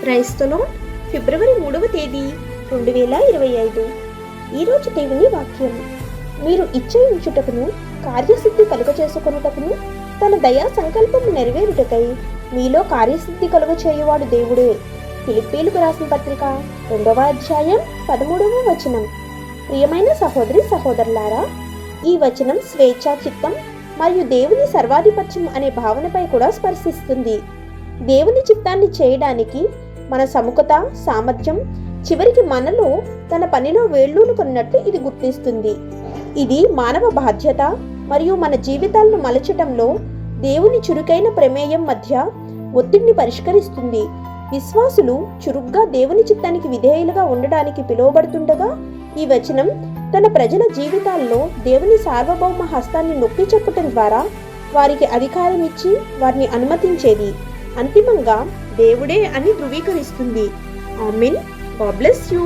క్రైస్తలో ఫిబ్రవరి 3వ తేదీ 2025. ఈరోజు దేవుని వాక్యం. మీరు ఇచ్చయించుటకును కార్యసిద్ధి కలుగచేసుకొనుటకును తన దయా సంకల్పము నెరవేరుటకై మీలో కార్యసిద్ధి కలుగ చేయువాడు దేవుడే. ఫిలిప్పీలకు రాసిన పత్రిక 2వ అధ్యాయం 13వ వచనం. ప్రియమైన సహోదరి సహోదరులారా, ఈ వచనం స్వేచ్ఛా చిత్తం మరియు దేవుని సర్వాధిపత్యం అనే భావనపై కూడా స్పర్శిస్తుంది. దేవుని చిత్తాన్ని చేయడానికి మన సముఖత, సామర్థ్యం చివరికి మనలో తన పనిలో వేళ్ళూనుకున్నట్లు ఇది గుర్తిస్తుంది. ఇది మానవ బాధ్యత మరియు మన జీవితాలను మలచటంలో దేవుని చురుకైన ప్రమేయం మధ్య ఒత్తిడిని పరిష్కరిస్తుంది. విశ్వాసులు చురుగ్గా దేవుని చిత్తానికి విధేయులుగా ఉండడానికి పిలువబడుతుండగా, ఈ వచనం తన ప్రజల జీవితాల్లో దేవుని సార్వభౌమ హస్తాన్ని నొక్కి చెప్పటం ద్వారా వారికి అధికారం ఇచ్చి వారిని అనుమతించేది అంతిమంగా దేవుడే అని ధృవీకరిస్తుంది. ఆమేన్. God bless you.